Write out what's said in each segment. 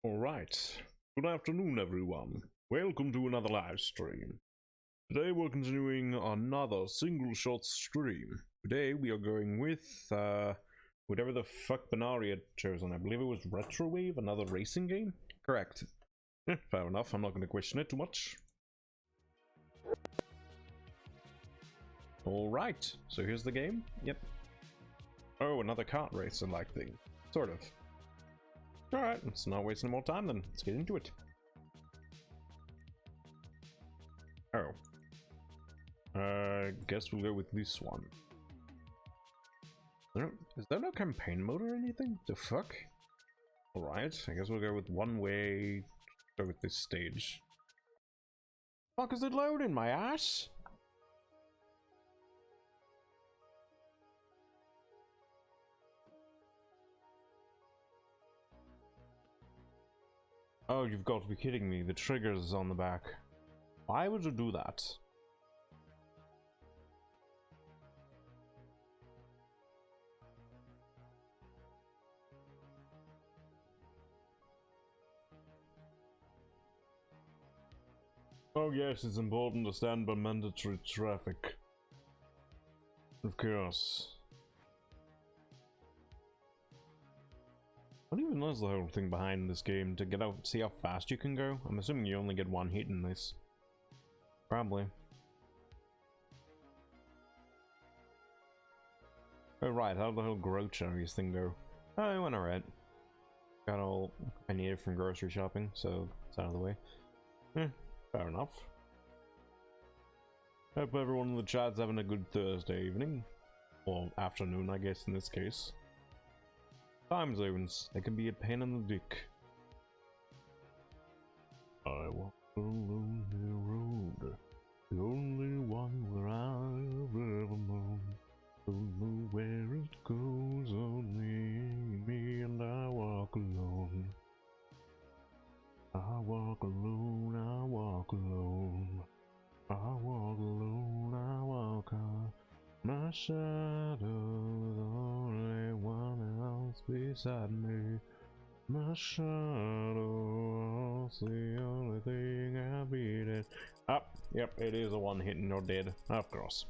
Alright, good afternoon everyone. Welcome to another live stream. Today we're continuing another single shot stream. Today we are going with, whatever the fuck Benari had chosen. I believe it was Retrowave, another racing game? Correct. Fair enough, I'm not going to question it too much. Alright, so here's the game. Yep. Oh, another kart racer-like thing. Sort of. Alright, let's not waste any more time then. Let's get into it. Oh. Guess we'll go with this one. Is there no campaign mode or anything? The fuck? Alright, I guess we'll go with one way. Go with this stage. Fuck is it loading, my ass? Oh, you've got to be kidding me. The trigger's on the back. Why would you do that? Oh yes, it's important to stand by mandatory traffic. Of course. What even is the whole thing behind this game? To get out, see how fast you can go? I'm assuming you only get one hit in this. Probably. Oh right, how'd the whole grow cherries thing go? Oh, it went alright. Got all I needed from grocery shopping, so it's out of the way. Fair enough. Hope everyone in the chat's having a good Thursday evening. Or afternoon, I guess, in this case. Time zones, they can be a pain in the dick. I walk a lonely road, the only one where I've ever known. Don't know where it goes, only me and I walk alone. I walk alone, I walk alone. I walk alone, I walk on. My shadow is the only one else beside me. My shadow is the only thing I beat it. Ah, yep, it is a one hit and you're dead. Of course.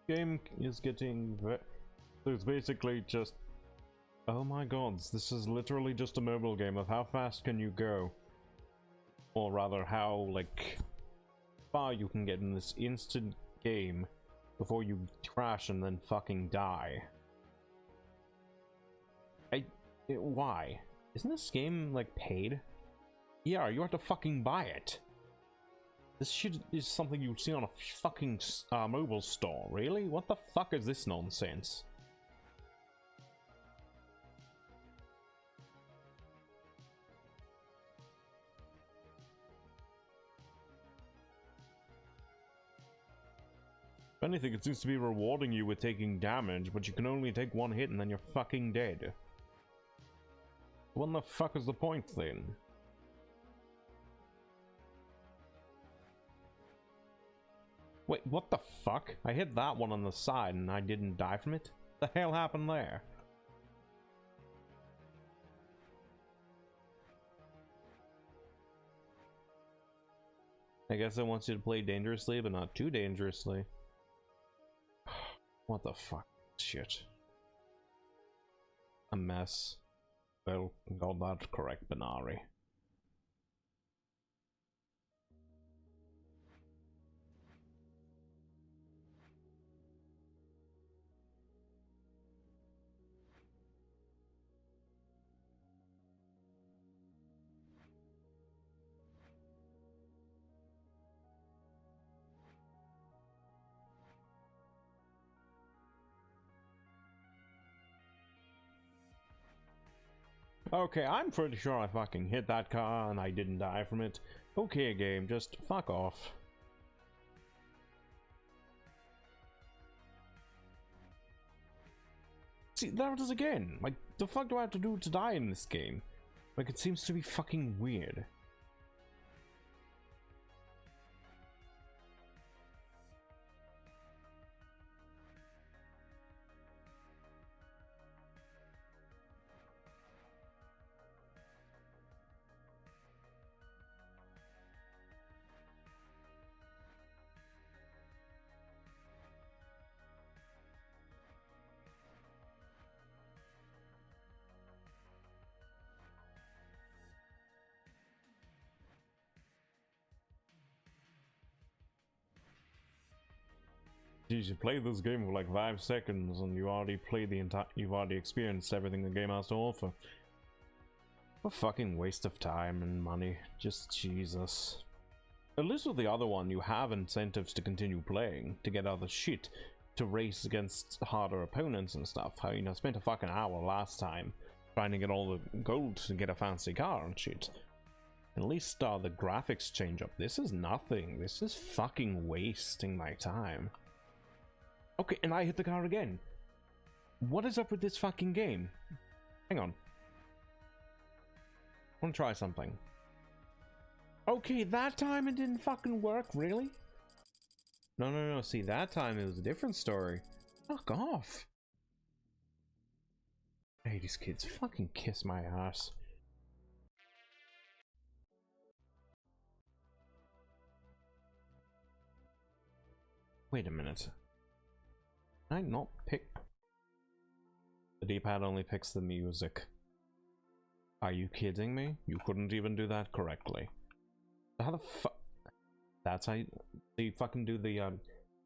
Game is getting so it's basically just, oh my god, this is literally just a mobile game of how fast can you go, or rather how like far you can get in this instant game before you crash and then fucking die. Why? Isn't this game like paid? Yeah, you have to fucking buy it. This shit is something you'd see on a fucking mobile store, really? What the fuck is this nonsense? If anything, it seems to be rewarding you with taking damage, but you can only take one hit and then you're fucking dead. What the fuck is the point then? Wait, what the fuck? I hit that one on the side and I didn't die from it? What the hell happened there? I guess it wants you to play dangerously, but not too dangerously. What the fuck? Shit. A mess. Well, got that correct, Benari. Okay, I'm pretty sure I fucking hit that car and I didn't die from it. Okay, game, just fuck off. See, there it is again. Like, the fuck do I have to do to die in this game? Like, it seems to be fucking weird. Geez, you played this game for like 5 seconds and you already played the entire. You've already experienced everything the game has to offer. What a fucking waste of time and money. Just Jesus. At least with the other one, you have incentives to continue playing, to get other shit, to race against harder opponents and stuff. How, you know, spent a fucking hour last time trying to get all the gold to get a fancy car and shit. At least the graphics change up. This is nothing. This is fucking wasting my time. Okay, and I hit the car again. What is up with this fucking game? Hang on. I want to try something. Okay, that time it didn't fucking work, really? No, see, that time it was a different story. Fuck off. Hey, these kids fucking kiss my ass. Wait a minute. Can I not pick? The D-pad only picks the music. Are you kidding me? You couldn't even do that correctly. How the fuck? That's how you fucking do the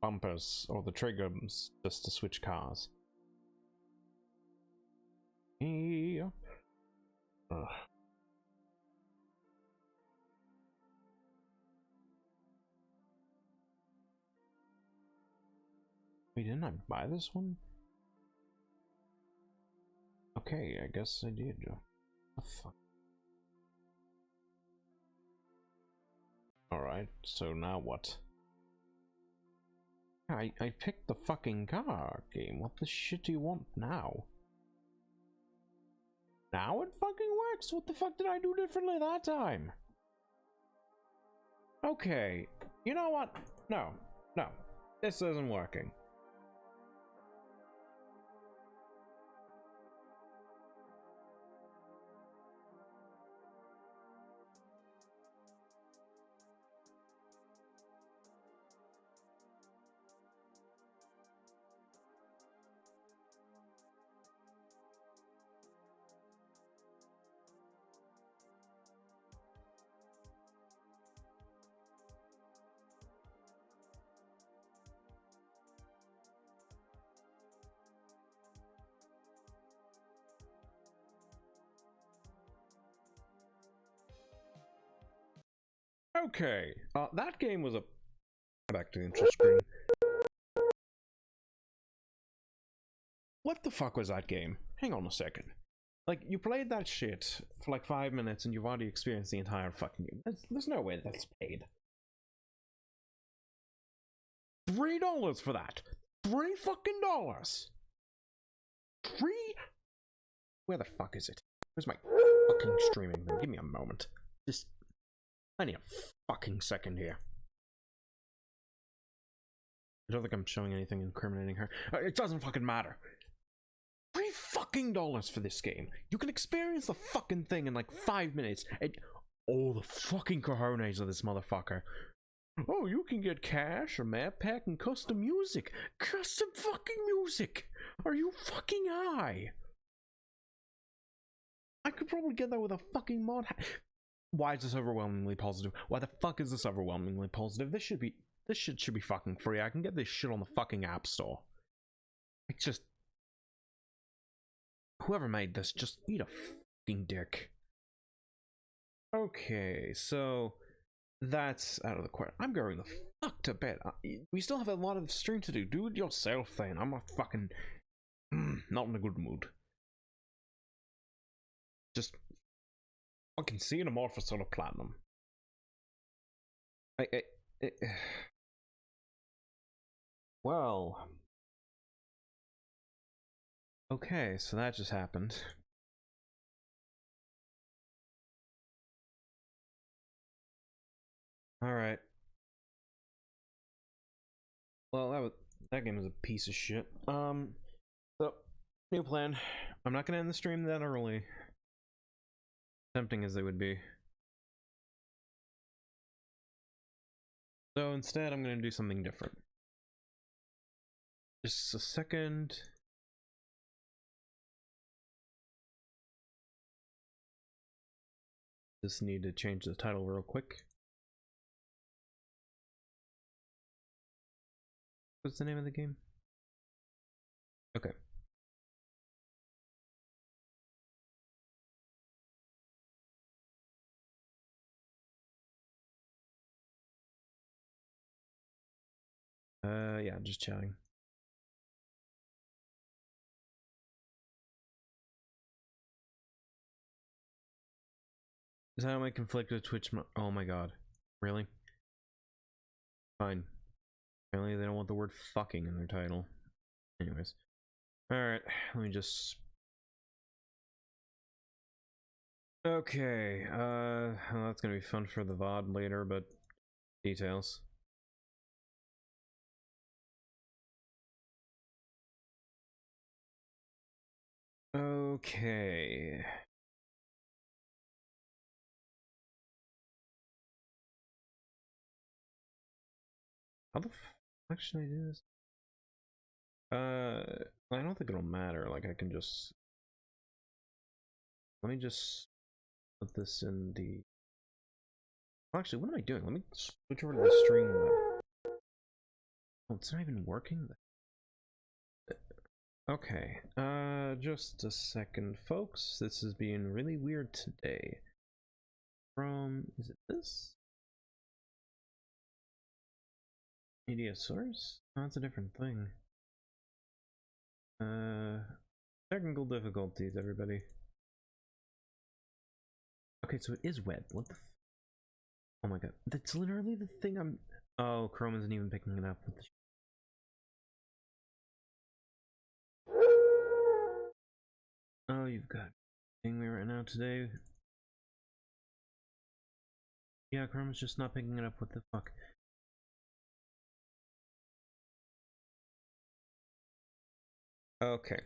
bumpers or the triggers just to switch cars. Yeah. Ugh. Wait, didn't I buy this one? Okay, I guess I did. Oh, fuck. Alright, so now what? I picked the fucking car game. What the shit do you want now? Now it fucking works? What the fuck did I do differently that time? Okay, you know what? No, this isn't working. Okay, that game was a... Back to the intro screen. What the fuck was that game? Hang on a second. Like, you played that shit for like 5 minutes and you've already experienced the entire fucking game. There's no way that's paid. $3 for that. $3 fucking dollars. 3? Where the fuck is it? Where's my fucking streaming thing? Give me a moment. Just... I need a fucking second here. I don't think I'm showing anything incriminating her. It doesn't fucking matter. $3 fucking dollars for this game. You can experience the fucking thing in like 5 minutes. And oh, the fucking cojones of this motherfucker. Oh, you can get cash, a map pack, and custom music. Custom fucking music. Are you fucking high? I could probably get that with a fucking mod. Why is this overwhelmingly positive? Why the fuck is this overwhelmingly positive? This shit should be fucking free. I can get this shit on the fucking App Store. It's just... Whoever made this, just eat a fucking dick. Okay, so... That's out of the question. I'm going the fuck to bed. We still have a lot of stream to do. Do it yourself then. I'm not fucking... not in a good mood. Just... fucking Xenomorph Solar Platinum. Well... Okay, so that just happened. Alright. Well, that game was a piece of shit. So, new plan. I'm not gonna end the stream that early. Tempting as they would be. So instead, I'm gonna do something different. Just a second. Just need to change the title real quick. What's the name of the game? Okay. Yeah, just chatting. Is that how my conflict with Twitch? Oh my god. Really? Fine. Apparently they don't want the word fucking in their title. Anyways. Alright, let me just... Okay, well, that's gonna be fun for the VOD later, but... Details. Okay... How the fuck should I do this? I don't think it'll matter, like I can just... Let me just put this in the... Actually, what am I doing? Let me switch over to the stream web. Oh, it's not even working? Okay, just a second, folks. This is being really weird today. Is it this? Media source? Oh, that's a different thing. Technical difficulties, everybody. Okay, so it is web. What the oh my god. That's literally the thing I'm... Oh, Chrome isn't even picking it up. What the oh, you've got me right now today. Yeah, Chrome is just not picking it up. What the fuck? Okay.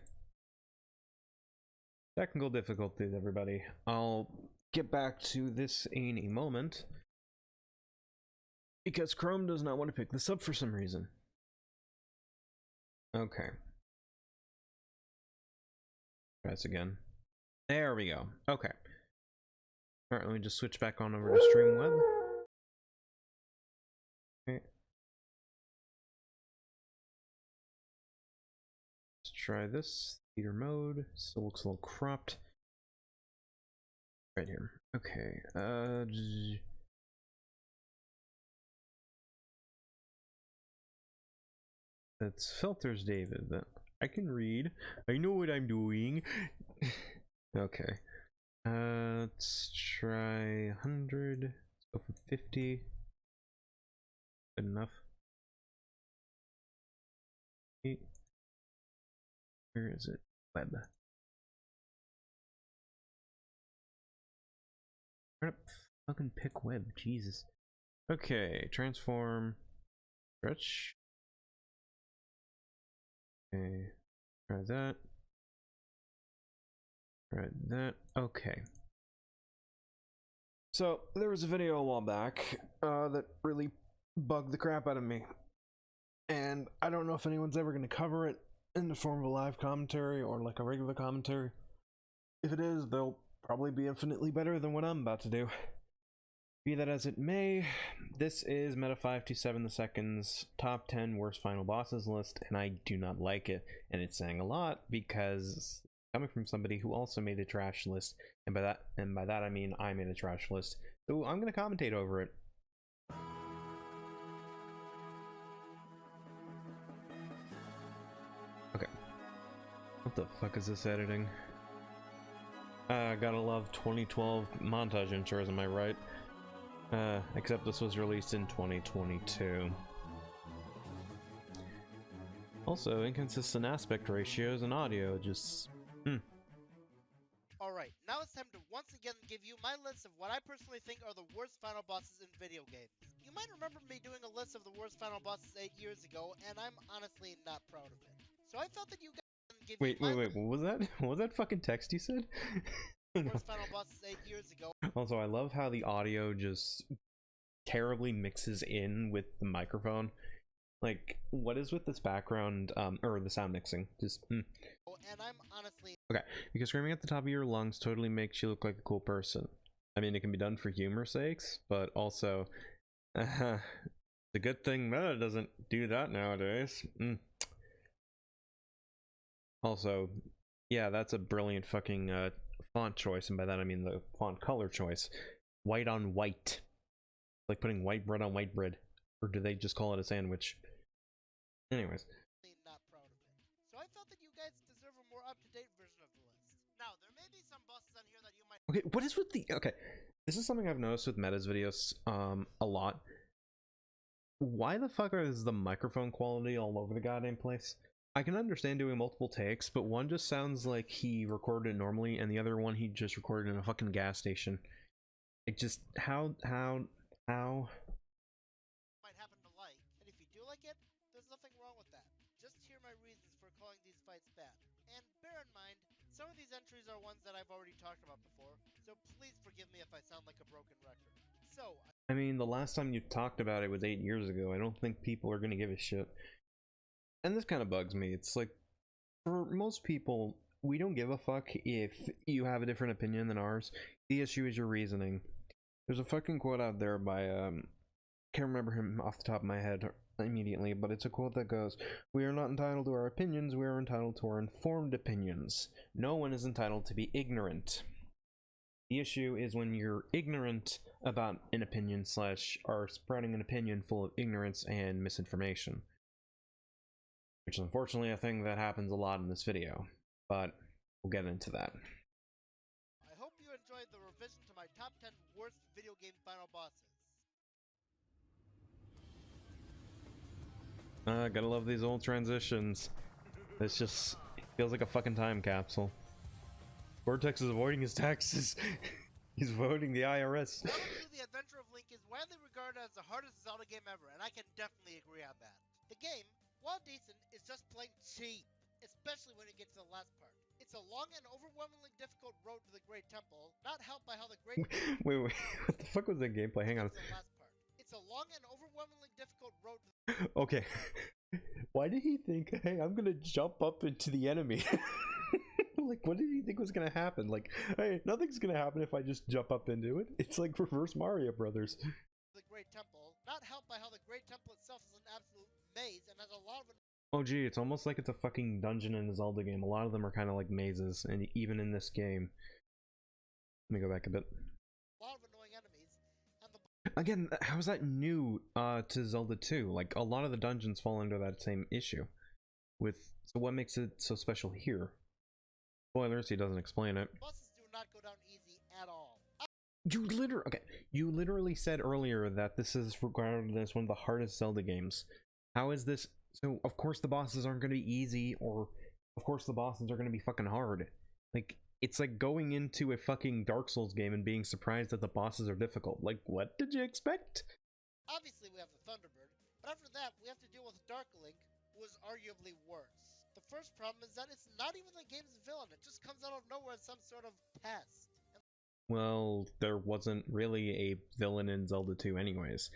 Technical difficulties, everybody. I'll get back to this in a moment. Because Chrome does not want to pick this up for some reason. Okay. Try this again. There we go. Okay. Alright, let me just switch back on over to Streamweb. Okay. Let's try this. Theater mode. Still looks a little cropped. Right here. Okay. That's filters, David. I can read. I know what I'm doing. Okay. Let's try 100. Let's go for 50. Good enough. Where is it? Web. Fucking pick web, Jesus. Okay, transform, stretch. Okay, try that. Try that. Okay. So there was a video a while back that really bugged the crap out of me, and I don't know if anyone's ever going to cover it in the form of a live commentary or like a regular commentary. If it is, they'll probably be infinitely better than what I'm about to do. Be that as it may, this is Meta 527 the Second's top 10 worst final bosses list, and I do not like it. And it's saying a lot because coming from somebody who also made a trash list, and by that I mean I made a trash list. So I'm gonna commentate over it. Okay. What the fuck is this editing? Gotta love 2012 montage intros, am I right? Except this was released in 2022. Also, inconsistent aspect ratios and audio, just... Alright, now it's time to once again give you my list of what I personally think are the worst final bosses in video games. You might remember me doing a list of the worst final bosses 8 years ago, and I'm honestly not proud of it. So I felt that you guys can give wait, what was that? What was that fucking text you said? Worst final bosses 8 years ago. Also, I love how the audio just terribly mixes in with the microphone. Like, what is with this background, or the sound mixing? Just, And I'm honestly... Okay, because screaming at the top of your lungs totally makes you look like a cool person. I mean, it can be done for humor's sakes, but also, a good thing Meta doesn't do that nowadays. Also, yeah, that's a brilliant fucking font choice, and by that I mean the font color choice. White on white. Like putting white bread on white bread. Or do they just call it a sandwich? Anyways. Not proud of it. So I felt that you guys deserve a more up-to-date version of the list. Now, there may be some bosses on here that you might... Okay, what is with the... Okay, this is something I've noticed with Meta's videos a lot. Why the fuck is the microphone quality all over the goddamn place? I can understand doing multiple takes, but one just sounds like he recorded it normally, and the other one he just recorded in a fucking gas station. It just... How... might happen to like, and if you do like it, there's nothing wrong with that. Just hear my reasons for calling these fights bad. And bear in mind, some of these entries are ones that I've already talked about before, so please forgive me if I sound like a broken record. So, I mean, the last time you talked about it was 8 years ago. I don't think people are gonna give a shit. And this kind of bugs me. It's like, for most people, we don't give a fuck if you have a different opinion than ours. The issue is your reasoning. There's a fucking quote out there by, can't remember him off the top of my head immediately, but it's a quote that goes, "We are not entitled to our opinions, we are entitled to our informed opinions. No one is entitled to be ignorant." The issue is when you're ignorant about an opinion slash are spreading an opinion full of ignorance and misinformation. Which is unfortunately a thing that happens a lot in this video, but we'll get into that. I hope you enjoyed the revision to my top 10 worst video game final bosses. Gotta love these old transitions. This just feels like a fucking time capsule. Vortex is avoiding his taxes. He's voting the IRS. Zelda 2: The Adventure of Link is widely regarded as the hardest Zelda game ever, and I can definitely agree on that. The game, while decent, is just plain cheap, especially when you get to the last part. It's a long and overwhelmingly difficult road to the Great Temple, not helped by how the Great... wait, what the fuck was that gameplay? Hang on. The last part. It's a long and overwhelmingly difficult road to Okay. Why did he think, hey, I'm gonna jump up into the enemy? Like, what did he think was gonna happen? Like, hey, nothing's gonna happen if I just jump up into it. It's like reverse Mario Brothers. The Great Temple, not helped by how the Great Temple itself is an absolute maze and has a lot of... Oh gee, it's almost like it's a fucking dungeon in a Zelda game. A lot of them are kind of like mazes, and even in this game. Let me go back a bit. A lot of annoying enemies, and the... Again, how is that new to Zelda 2? Like, a lot of the dungeons fall under that same issue. So what makes it so special here? Spoilers, he doesn't explain it. Bosses do not go down easy at all. You literally said earlier that this is regarded as one of the hardest Zelda games. How is this? So of course the bosses aren't going to be easy, or of course the bosses are going to be fucking hard. Like, it's like going into a fucking Dark Souls game and being surprised that the bosses are difficult. Like, what did you expect? Obviously we have the Thunderbird, but after that we have to deal with Dark Link, who is arguably worse. The first problem is that it's not even the game's villain, it just comes out of nowhere as some sort of pest. Well, there wasn't really a villain in Zelda 2 anyways.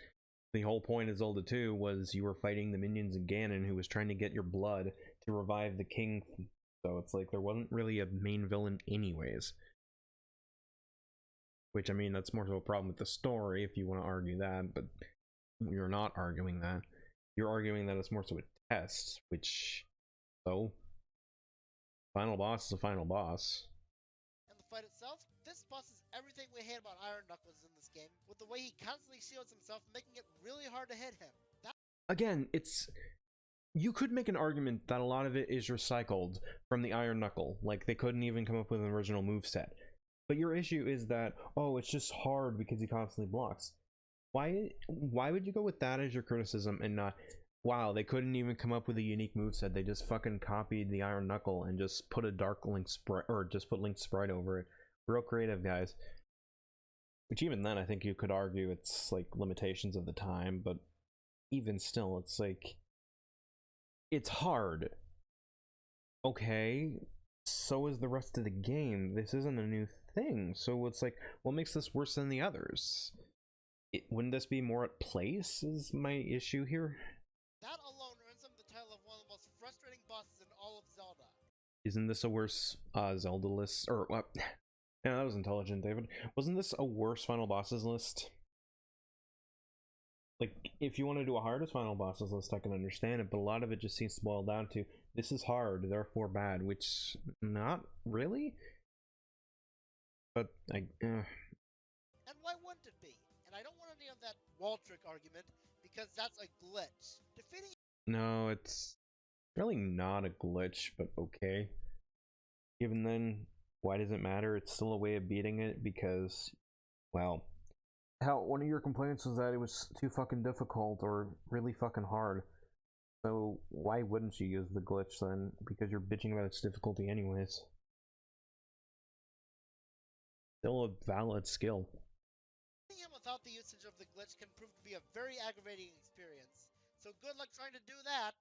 The whole point of Zelda 2 was you were fighting the minions of Ganon, who was trying to get your blood to revive the king. So it's like there wasn't really a main villain anyways. Which, I mean, that's more so a problem with the story if you want to argue that, but you're not arguing that. You're arguing that it's more so a test, which... So, final boss is a final boss. And the fight itself, this boss is everything we hate about Iron Knuckles in this game, with the way he constantly shields himself, making it really hard to hit him. Again, it's... You could make an argument that a lot of it is recycled from the Iron Knuckle, like they couldn't even come up with an original moveset. But your issue is that, oh, it's just hard because he constantly blocks. Why would you go with that as your criticism and not... Wow, they couldn't even come up with a unique moveset. They just fucking copied the Iron Knuckle and just put a Dark Link sprite, or just put Link's sprite over it. Real creative, guys. Which even then, I think you could argue it's like limitations of the time, but even still, it's like... It's hard. Okay, so is the rest of the game. This isn't a new thing. So it's like, what makes this worse than the others? Wouldn't this be more at place, is my issue here? That alone earns him the title of one of the most frustrating bosses in all of Zelda. Isn't this a worse Zelda list? Or what? Yeah, that was intelligent, David. Wasn't this a worse final bosses list? like, if you want to do a hardest final bosses list, I can understand it, but a lot of it just seems to boil down to this is hard, therefore bad, which not really. But And why wouldn't it be? And I don't want any of that wall trick argument because that's a glitch. Defeating no, it's really not a glitch, but okay. Even then, why does it matter? It's still a way of beating it because, well, hell, one of your complaints was that it was too fucking difficult or really fucking hard. So why wouldn't you use the glitch then? Because you're bitching about its difficulty anyways. Still a valid skill. him without the usage of the glitch can prove to be a very aggravating experience. So good luck trying to do that.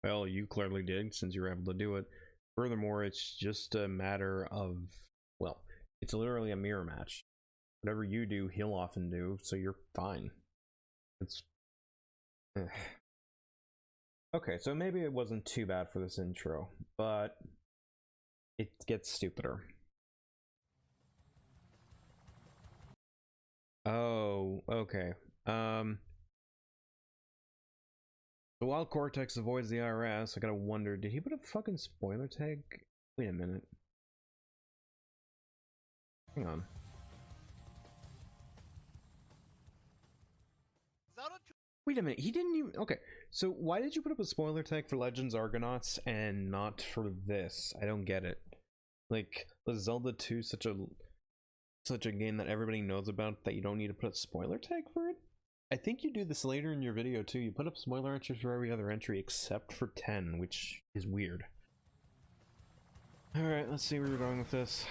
Well, you clearly did, since you were able to do it. Furthermore, it's just a matter of, well, it's literally a mirror match. Whatever you do, he'll often do, so you're fine. It's... Okay, so maybe it wasn't too bad for this intro, but it gets stupider. Oh, okay. So while Cortex avoids the IRS, I gotta wonder, did he put a fucking spoiler tag? Wait a minute. Hang on. Wait a minute, he didn't even... Okay, so why did you put up a spoiler tag for Legends Argonauts and not for this? I don't get it. Like, was Zelda 2 such a game that everybody knows about that you don't need to put a spoiler tag for it? I think you do this later in your video too. You put up spoiler entries for every other entry except for 10, which is weird. Alright, let's see where we're going with this.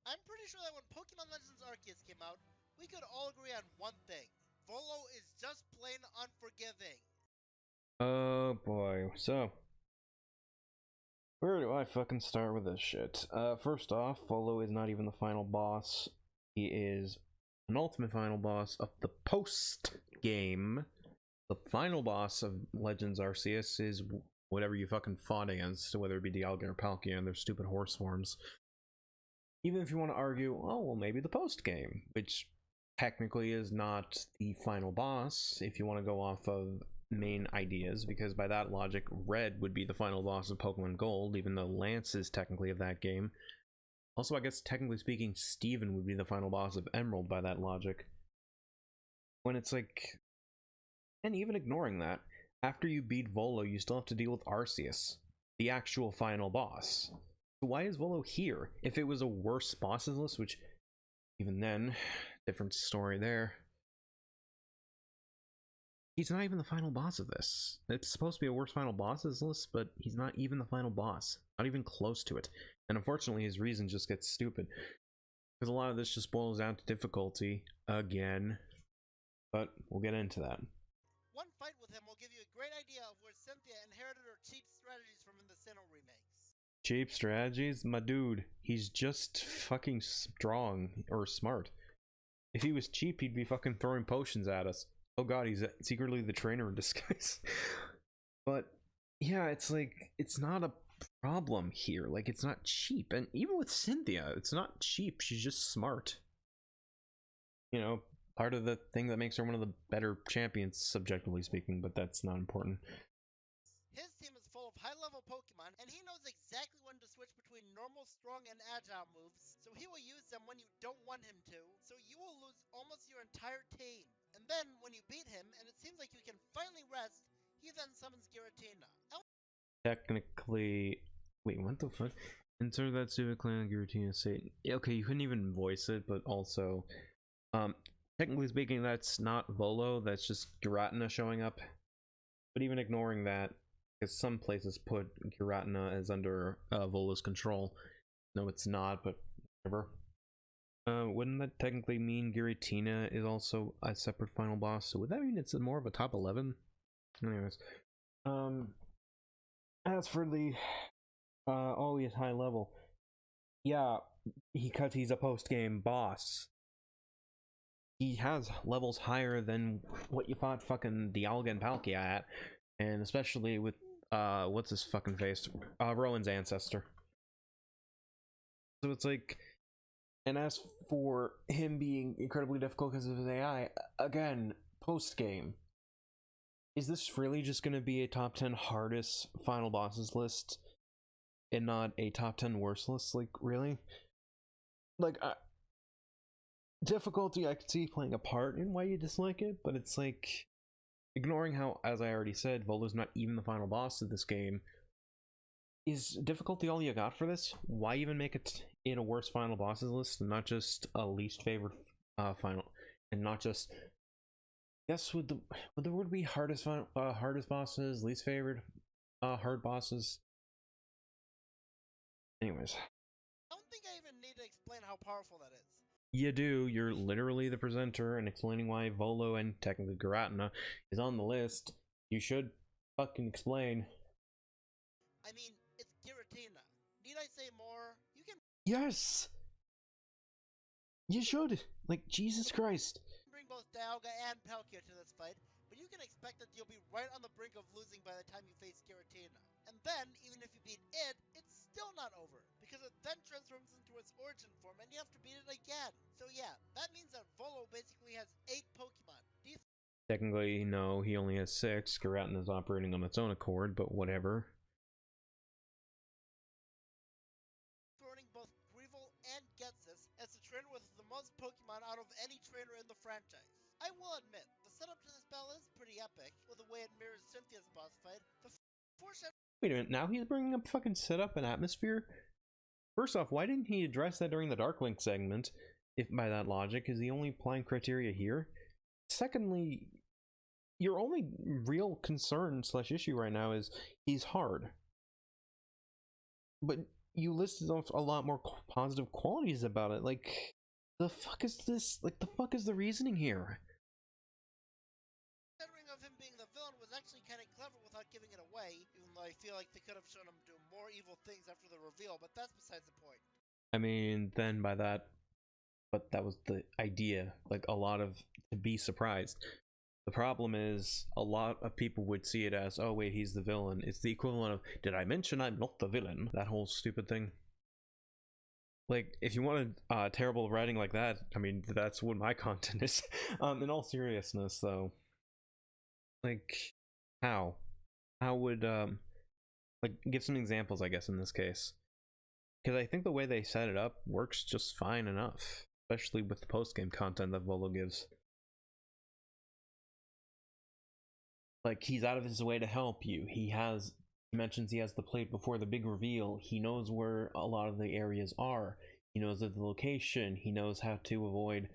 I'm pretty sure that when Pokemon Legends Arceus came out, we could all agree on one thing. Volo is just plain unforgiving. Oh boy, so where do I fucking start with this shit? First off, Volo is not even the final boss. He is an ultimate final boss of the post game. The final boss of Legends Arceus is whatever you fucking fought against, whether it be Dialga or Palkia and their stupid horse forms. Even if you want to argue, oh well, maybe the post game, which technically is not the final boss if you want to go off of main ideas, because by that logic, Red would be the final boss of Pokemon Gold, even though Lance is technically of that game. Also, I guess technically speaking, Steven would be the final boss of Emerald by that logic. When it's like... And even ignoring that, after you beat Volo, you still have to deal with Arceus, the actual final boss. So why is Volo here? If it was a worse bosses list, which even then, different story there. He's not even the final boss of this. It's supposed to be a worse final bosses list, but he's not even the final boss. Not even close to it. And unfortunately, his reason just gets stupid. Because a lot of this just boils down to difficulty, again. But we'll get into that. One fight with him will give you a great idea of where Cynthia inherited her cheap strategies from in the Sinnoh remakes. Cheap strategies? My dude, he's just fucking strong, or smart. If he was cheap, he'd be fucking throwing potions at us. Oh god, he's secretly the trainer in disguise. But yeah, it's like, it's not a problem here. Like, it's not cheap. And even with Cynthia, it's not cheap. She's just smart. You know, part of the thing that makes her one of the better champions, subjectively speaking, but that's not important. His team is full of high-level Pokemon, and he knows exactly when to switch between normal, strong, and agile moves, so he will use them when you don't want him to, so you will lose almost your entire team. And then, when you beat him, and it seems like you can finally rest, he then summons Giratina. Technically... Wait, what the fuck? Enter that Civic Clan Giratina Satan. Yeah, okay, you couldn't even voice it, but also... technically speaking, that's not Volo, that's just Giratina showing up. But even ignoring that, because some places put Giratina as under Volo's control. No, it's not, but whatever. Wouldn't that technically mean Giratina is also a separate final boss? So would that mean it's more of a top 11? Anyways. As for the... oh, he's high level. Yeah, because he's a post-game boss. He has levels higher than what you fought fucking Dialga and Palkia at. And especially with, what's his fucking face? Rowan's ancestor. So it's like, And as for him being incredibly difficult because of his AI, again, post game, is this really just going to be a top 10 hardest final bosses list and not a top 10 worst list? Like, really? Like, difficulty I could see playing a part in why you dislike it, but it's like, ignoring how, as I already said, Volo's not even the final boss of this game. Is difficulty all you got for this? Why even make it in a worst final bosses list and not just a least favorite final, and not just, guess would the word be hardest hardest bosses, least favorite hard bosses? Anyways, I don't think I even need to explain how powerful that is. you do. You're literally the presenter and explaining why Volo and technically Garatina is on the list. You should fucking explain. I mean, it's Giratina. Need I say more? You can Yes, you should. Like, Jesus Christ. bring both Dialga and Palkia to this fight, but you can expect that you'll be right on the brink of losing by the time you face Giratina. And then, even if you beat it, it's still not over, because it then transforms into its origin form and you have to beat it again. So yeah, that means that Volo basically has 8 Pokemon. Technically, no, he only has 6. Garatina is operating on its own accord, but whatever. Throwing both Greevil and Getsis as the trainer with the most Pokemon out of any trainer in the franchise. I will admit, the setup to this battle is pretty epic, with the way it mirrors Cynthia's boss fight. The foreshadow. Wait a minute, now he's bringing up fucking setup and atmosphere? First off, why didn't he address that during the Dark Link segment? If by that logic, is he only applying criteria here? Secondly, your only real concern slash issue right now is he's hard. But you listed off a lot more positive qualities about it. Like, the fuck is this? Like, the fuck is the reasoning here? Of him being the villain was actually kind of clever without giving it away, even though I feel like they could have shown him do more evil things after the reveal, but that's besides the point. I mean, then by that, but that was the idea. Like, a lot of, to be surprised. The problem is, a lot of people would see it as, oh wait, he's the villain. It's the equivalent of, did I mention I'm not the villain? That whole stupid thing. Like, if you wanted terrible writing like that, I mean, that's what my content is. In all seriousness, though, like, how would like, give some examples, I guess, in this case, because I think the way they set it up works just fine enough, especially with the post-game content that Volo gives. Like, he's out of his way to help you. He mentions he has the plate before the big reveal. He knows where a lot of the areas are. He knows the location. He knows how to avoid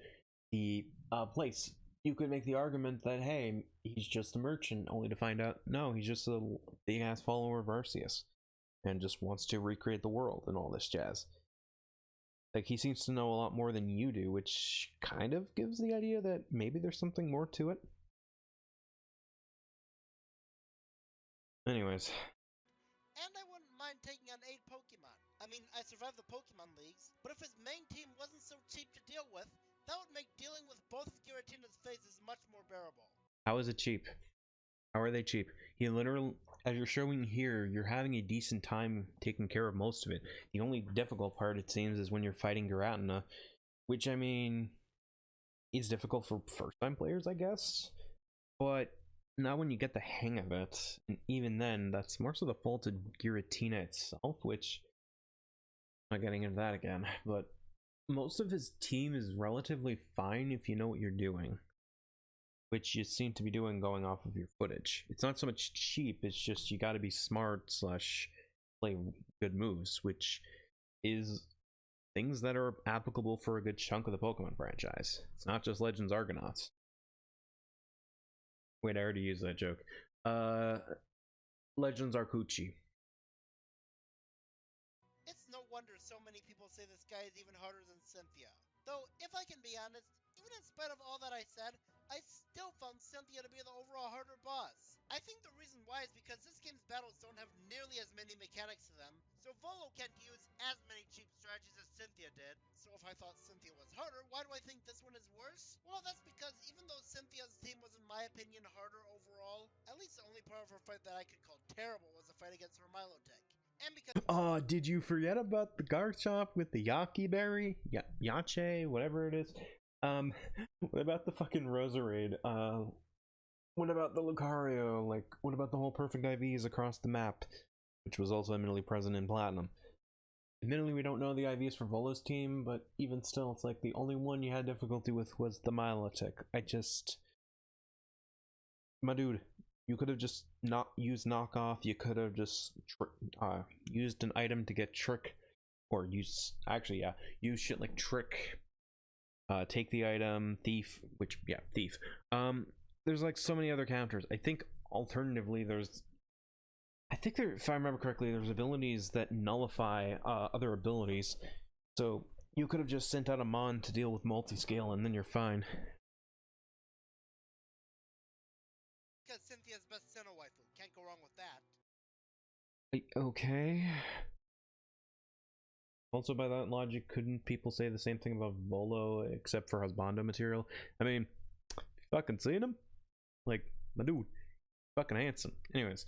the place. You could make the argument that, hey, he's just a merchant, only to find out, no, he's just a big-ass follower of Arceus, and just wants to recreate the world and all this jazz. Like, he seems to know a lot more than you do, which kind of gives the idea that maybe there's something more to it. Anyways. And I wouldn't mind taking on 8 Pokemon. I mean, I survived the Pokemon Leagues, but if his main team wasn't so cheap to deal with, that would make dealing with both of Giratina's phases much more bearable. How is it cheap? How are they cheap? He literally, as you're showing here, you're having a decent time taking care of most of it. The only difficult part, it seems, is when you're fighting Garatina, which, I mean, is difficult for first-time players, I guess, but not when you get the hang of it. And even then, that's more so the fault of Giratina itself, which, I'm not getting into that again, but most of his team is relatively fine if you know what you're doing, which you seem to be doing going off of your footage. It's not so much cheap, it's just you gotta be smart slash play good moves, which is things that are applicable for a good chunk of the Pokemon franchise. It's not just Legends Argonauts. Wait, I already used that joke. Legends Arcucci. It's no wonder so many people say this guy is even harder than Cynthia. Though, if I can be honest, even in spite of all that I said, I still found Cynthia to be the overall harder boss. I think the reason why is because this game's battles don't have nearly as many mechanics to them, so Volo can't use as many cheap strategies as Cynthia did. So if I thought Cynthia was harder, why do I think this one is worse? Well, that's because even though Cynthia's team was in my opinion harder overall, at least the only part of her fight that I could call terrible was the fight against her Milotech. and because Oh, did you forget about the Garchomp with the Yaki berry? Yache, whatever it is. What about the fucking Roserade? What about the Lucario? Like, what about the whole perfect IVs across the map? Which was also admittedly present in Platinum. Admittedly, we don't know the IVs for Volo's team, but even still, it's like the only one you had difficulty with was the Milotic. My dude, you could have just not used knockoff, you could have just used an item to get trick, or use shit like trick, take the item, thief, thief. There's like so many other counters. I think alternatively if I remember correctly, there's abilities that nullify other abilities, so you could have just sent out a mon to deal with multi-scale and then you're fine. Cynthia's best Sinnoh waifu. Can't go wrong with that. Okay. Also, by that logic, couldn't people say the same thing about Volo except for Husbando material? I mean, fucking seen him? Like, my dude, fucking handsome. Anyways.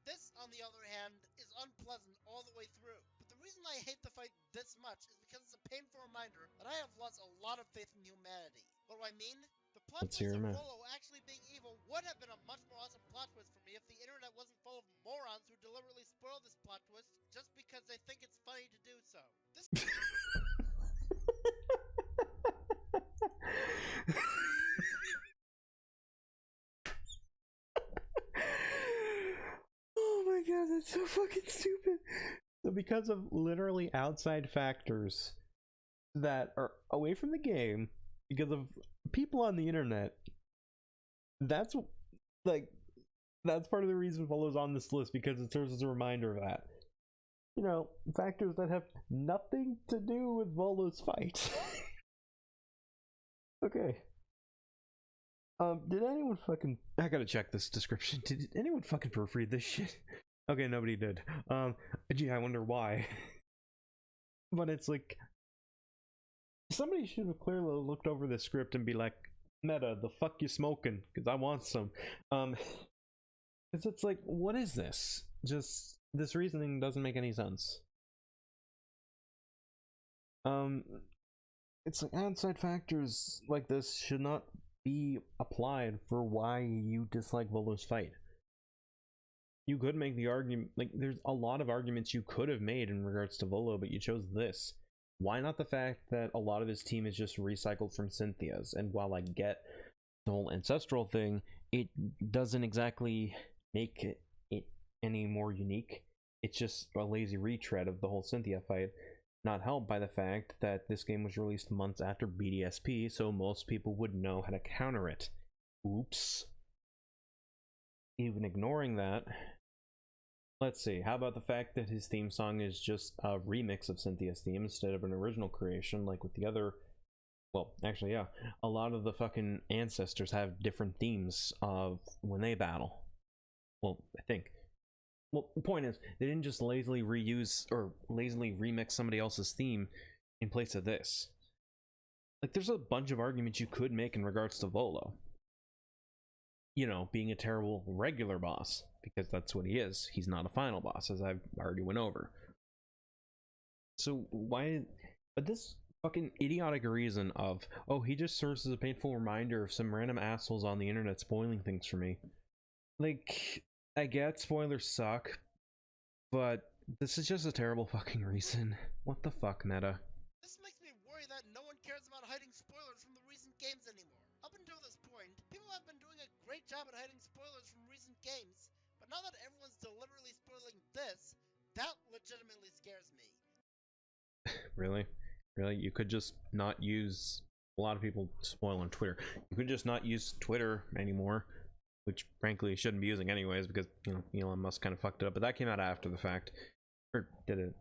This, on the other hand, is unpleasant all the way through. But the reason I hate the fight this much is because it's a painful reminder that I have lost a lot of faith in humanity. What do I mean? The plot twist of Volo actually being evil would have been a much more awesome plot twist for me if the internet wasn't full of morons who deliberately spoil this plot twist just because they think it's funny to do so. This Oh my god, that's so fucking stupid. So because of literally outside factors that are away from the game, because of people on the internet, that's part of the reason Volo's on this list, because it serves as a reminder of that. You know, factors that have nothing to do with Volo's fight. Okay. Did anyone fucking... I gotta check this description. Did anyone fucking proofread this shit? Okay, nobody did. Gee, I wonder why. But it's like... somebody should have clearly looked over the script and be like, Meta, the fuck you smoking? Because I want some. It's like, what is this? Just, this reasoning doesn't make any sense. It's like outside factors like this should not be applied for why you dislike Volo's fight. You could make the argument, like, there's a lot of arguments you could have made in regards to Volo, but you chose this. Why not the fact that a lot of his team is just recycled from Cynthia's? And while I get the whole ancestral thing, it doesn't exactly make it any more unique. It's just a lazy retread of the whole Cynthia fight. Not helped by the fact that this game was released months after BDSP, so most people would know how to counter it. Oops. Even ignoring that, let's see, how about the fact that his theme song is just a remix of Cynthia's theme instead of an original creation, like with the other... well, actually, yeah. A lot of the fucking ancestors have different themes of when they battle. Well, I think. Well, the point is, they didn't just lazily reuse or lazily remix somebody else's theme in place of this. Like, there's a bunch of arguments you could make in regards to Volo. You know, being a terrible regular boss, because that's what he is. He's not a final boss, as I've already went over. So, why... but this fucking idiotic reason of, oh, he just serves as a painful reminder of some random assholes on the internet spoiling things for me. Like... I get spoilers suck, but this is just a terrible fucking reason. What the fuck, Meta? This makes me worry that no one cares about hiding spoilers from the recent games anymore. Up until this point, people have been doing a great job at hiding spoilers from recent games, but now that everyone's deliberately spoiling this, that legitimately scares me. Really? Really? You could just not use... a lot of people spoil on Twitter. You could just not use Twitter anymore. Which, frankly, he shouldn't be using anyways, because, you know, Elon Musk kind of fucked it up. But that came out after the fact. Or did it?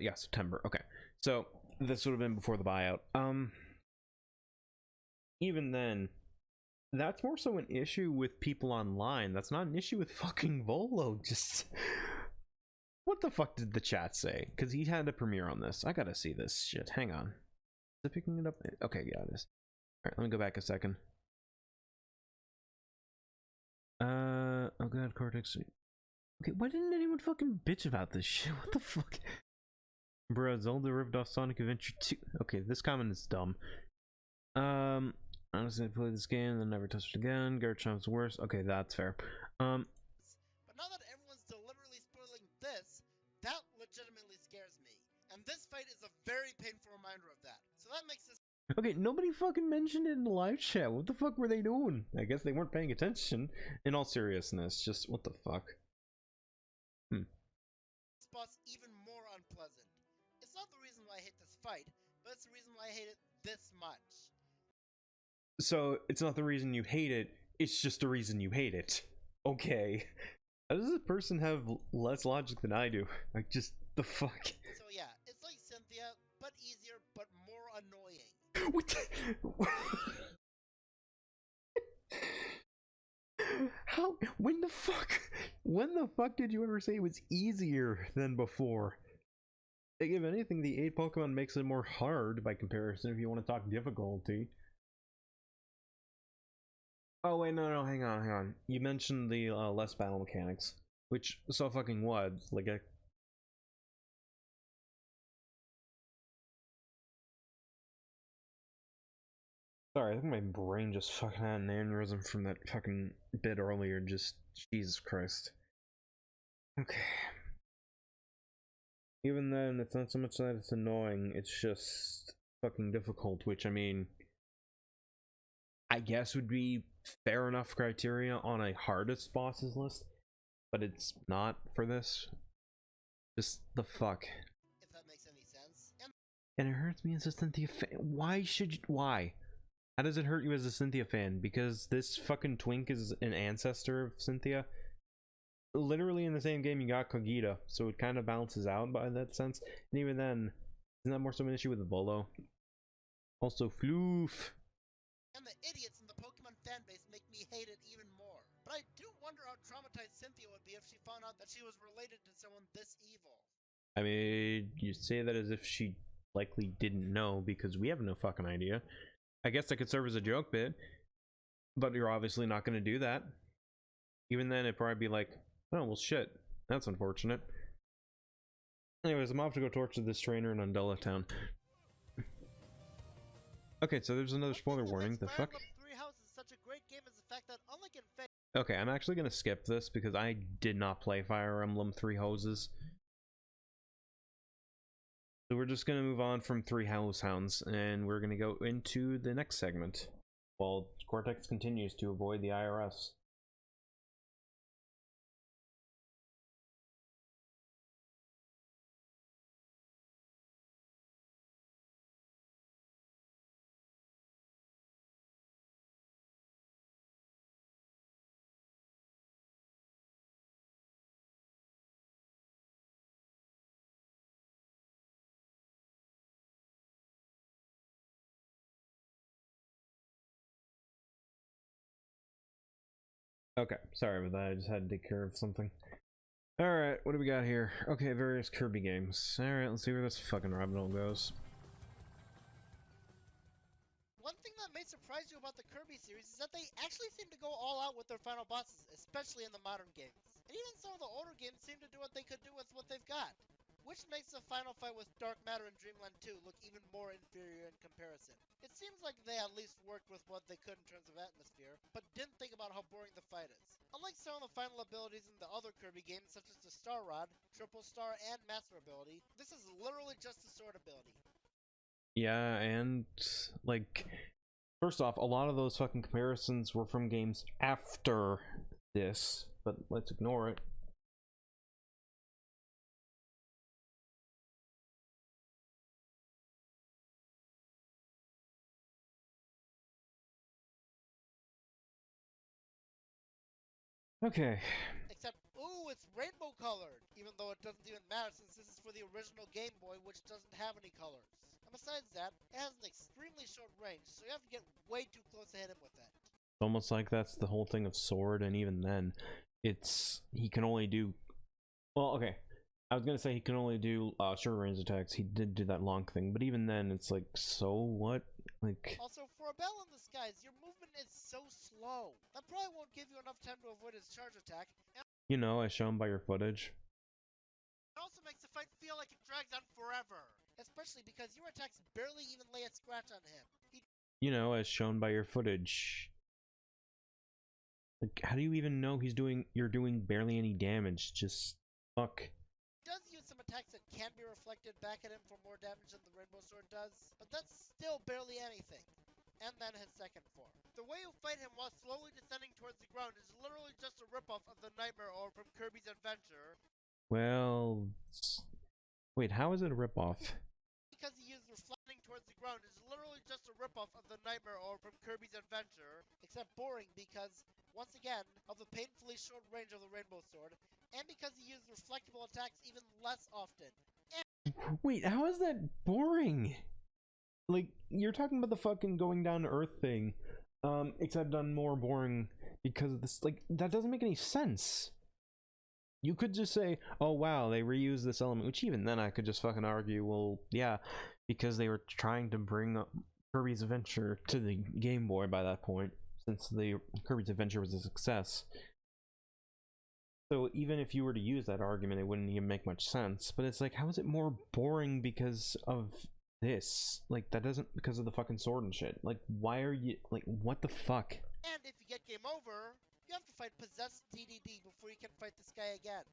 Yeah, September. Okay. So, this would have been before the buyout. Even then, that's more so an issue with people online. That's not an issue with fucking Volo. Just... what the fuck did the chat say? Because he had a premiere on this. I gotta see this shit. Hang on. Is it picking it up? Okay, yeah, it is. Alright, let me go back a second. Oh god, Cortex. Okay, why didn't anyone fucking bitch about this shit? What the fuck? Bruh, Zelda ripped off Sonic Adventure 2. Okay, this comment is dumb. Honestly, I played this game and then never touched it again. Garchomp's worse. Okay, that's fair. But now that everyone's deliberately spoiling this, that legitimately scares me. And this fight is a very painful reminder of that. So that makes this Okay, nobody fucking mentioned it in the live chat. What the fuck were they doing? I guess they weren't paying attention. In all seriousness, just what the fuck? boss even more unpleasant. It's not the reason why I hate this fight, but it's the reason why I hate it this much. So, it's not the reason you hate it, it's just the reason you hate it. Okay. How does this person have less logic than I do? Like, just the fuck? So yeah, it's like Cynthia, but easier, but more annoying. What the? How? When the fuck did you ever say it was easier than before? Like, if anything, the 8 Pokemon makes it more hard by comparison if you want to talk difficulty. Oh wait, no, hang on. You mentioned the less battle mechanics, which so fucking what? Like a... Sorry, I think my brain just fucking had an aneurysm from that fucking bit earlier. Just Jesus Christ. Okay. Even then, it's not so much that it's annoying, it's just fucking difficult, which, I mean, I guess would be fair enough criteria on a hardest bosses list, but it's not for this. Just the fuck. If that makes any sense. And it hurts me as a Cynthia fan. Why should you? Why? How does it hurt you as a Cynthia fan? Because this fucking twink is an ancestor of Cynthia? Literally in the same game you got Kogita, so it kind of balances out by that sense. And even then, isn't that more so an issue with the Volo? Also, Floof. And the idiots in the Pokemon fanbase make me hate it even more. But I do wonder how traumatized Cynthia would be if she found out that she was related to someone this evil. I mean, you say that as if she likely didn't know, because we have no fucking idea. I guess that could serve as a joke bit, but you're obviously not going to do that. Even then, it'd probably be like, oh, well, shit. That's unfortunate. Anyways, I'm off to go torture this trainer in Undella Town. Okay, so there's another spoiler warning. The fuck? Okay, I'm actually gonna skip this because I did not play Fire Emblem Three Houses. So we're just gonna move on from Three Hounds, and we're gonna go into the next segment while Cortex continues to avoid the IRS. Okay, sorry about that, I just had to take care of something. Alright, what do we got here? Okay, various Kirby games. Alright, let's see where this fucking rabbit hole goes. One thing that may surprise you about the Kirby series is that they actually seem to go all out with their final bosses, especially in the modern games. And even some of the older games seem to do what they could do with what they've got. Which makes the final fight with Dark Matter in Dreamland 2 look even more inferior in comparison. It seems like they at least worked with what they could in terms of atmosphere, but didn't think about how boring the fight is. Unlike some of the final abilities in the other Kirby games such as the Star Rod, Triple Star, and Master ability, this is literally just a sword ability. Yeah, and like, first off, a lot of those fucking comparisons were from games after this, but let's ignore it. Okay. Except, ooh, it's rainbow colored, even though it doesn't even matter since this is for the original Game Boy, which doesn't have any colors. And besides that, it has an extremely short range, so you have to get way too close to hit him with it. It's almost like that's the whole thing of Sword, and even then, he can only do, well, okay, I was gonna say he can only do short range attacks. He did do that long thing, but even then, it's like, so what? Like, also, for a Bell in the Skies, your movement is so slow. That probably won't give you enough time to avoid his charge attack. You know, as shown by your footage. It also makes the fight feel like it drags on forever. Especially because your attacks barely even lay a scratch on him. You know, as shown by your footage. Like, how do you even know you're doing barely any damage? Just fuck. He does use some attacks that can be reflected back at him for more damage than the Rainbow Sword does, but that's still barely anything. And then his second form. The way you fight him while slowly descending towards the ground is literally just a ripoff of the Nightmare Orb from Kirby's Adventure. Well, wait, how is it a ripoff? Because he used reflecting towards the ground is literally just a ripoff of the Nightmare Orb from Kirby's Adventure, except boring because, once again, of the painfully short range of the Rainbow Sword, and because he used reflectable attacks even less often. Wait, how is that boring? Like, you're talking about the fucking going down to earth thing, except done more boring because of this. Like, that doesn't make any sense. You could just say, oh wow, they reused this element, which even then I could just fucking argue, well, yeah, because they were trying to bring up Kirby's Adventure to the Game Boy by that point, since the Kirby's Adventure was a success. So even if you were to use that argument, it wouldn't even make much sense. But it's like, how is it more boring because of this? Like, that doesn't, because of the fucking sword and shit. Like, why are you, like, what the fuck? And if you get game over, you have to fight possessed DDD before you can fight this guy again.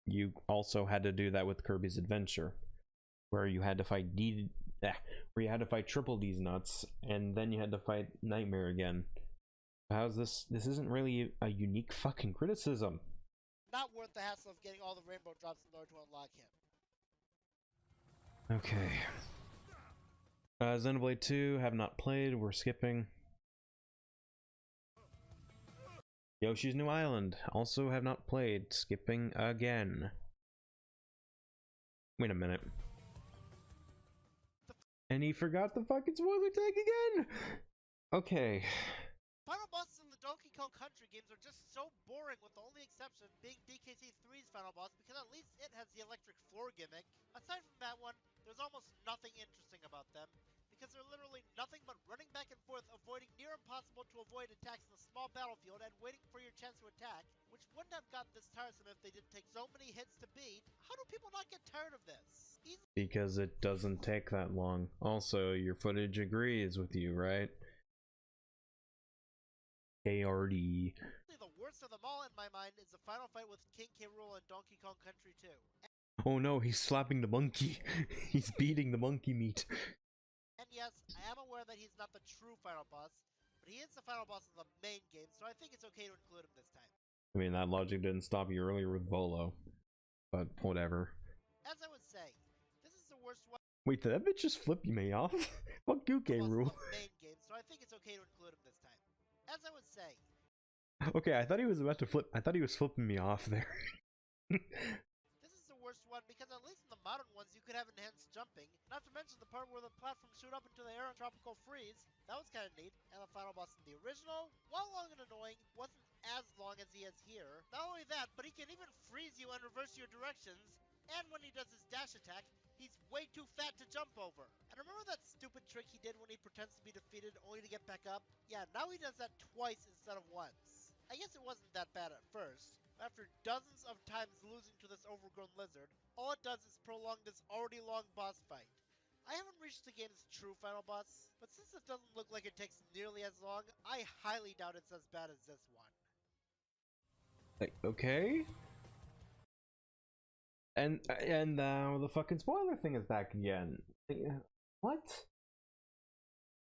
You also had to do that with Kirby's Adventure, where you had to fight where you had to fight Triple D's nuts, and then you had to fight Nightmare again. How's this? This isn't really a unique fucking criticism. Not worth the hassle of getting all the rainbow drops in order to unlock him. Okay. Xenoblade 2, have not played, we're skipping. Yoshi's New Island, also have not played, skipping again. Wait a minute. And he forgot the fucking spoiler tag again! Okay. Final bosses in the Donkey Kong Country games are just so boring, with the only exception being DKC 3's final boss, because at least it has the electric floor gimmick. Aside from that one, there's almost nothing interesting about them, because they're literally nothing but running back and forth, avoiding near impossible to avoid attacks in a small battlefield, and waiting for your chance to attack, which wouldn't have gotten this tiresome if they didn't take so many hits to beat. How do people not get tired of this? Because it doesn't take that long. Also, your footage agrees with you, right? ARD. The worst of them all in my mind is the final fight with King K. Rool in Donkey Kong Country 2. Oh no, he's slapping the monkey. He's beating the monkey meat. And yes, I am aware that he's not the true final boss, but he is the final boss of the main game, so I think it's okay to include him this time. I mean, that logic didn't stop you earlier with Volo, but whatever. As I would say, this is the worst one. Wait, did that bitch just flip me off? Fuck you, K. Rool. Main game, so I think it's okay to include him this time. As I would say. Okay, I thought he was about to flip. I thought he was flipping me off there. This is the worst one because at least in the modern ones you could have enhanced jumping. Not to mention the part where the platforms shoot up into the air in tropical freeze. That was kind of neat. And the final boss in the original, while long and annoying, wasn't as long as he is here. Not only that, but he can even freeze you and reverse your directions. And when he does his dash attack, he's way too fat to jump over. And remember that stupid trick he did when he pretends to be defeated only to get back up? Yeah, now he does that twice instead of once. I guess it wasn't that bad at first. After dozens of times losing to this overgrown lizard, all it does is prolong this already long boss fight. I haven't reached the game's true final boss, but since it doesn't look like it takes nearly as long, I highly doubt it's as bad as this one. Okay. And now the fucking spoiler thing is back again. What?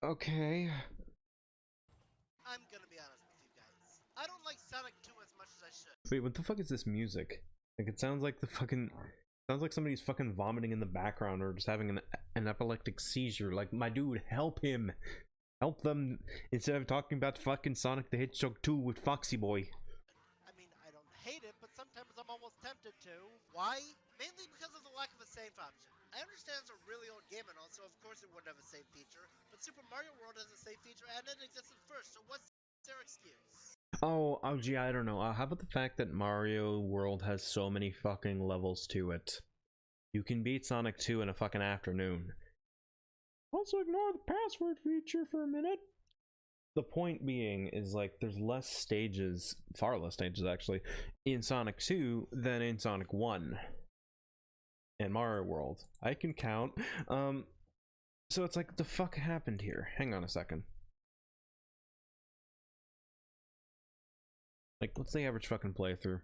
Okay. I'm gonna be honest with you guys. I don't like Sonic 2 as much as I should. Wait, what the fuck is this music? Like, it sounds like sounds like somebody's fucking vomiting in the background or just having an epileptic seizure. Like, my dude, help him. Help them instead of talking about fucking Sonic the Hedgehog 2 with Foxy Boy. I mean, I don't hate it, but sometimes I'm almost tempted to. Why? Mainly because of the lack of a save option. I understand it's a really old game and also, of course, it wouldn't have a save feature, but Super Mario World has a save feature and it existed first, so what's their excuse? Oh, gee, I don't know. How about the fact that Mario World has so many fucking levels to it? You can beat Sonic 2 in a fucking afternoon. Also ignore the password feature for a minute. the point being is, like, there's less stages, far less stages actually, in Sonic 2 than in Sonic 1 and Mario World. I can count. So it's like, the fuck happened here? Hang on a second. Like, what's the average fucking playthrough?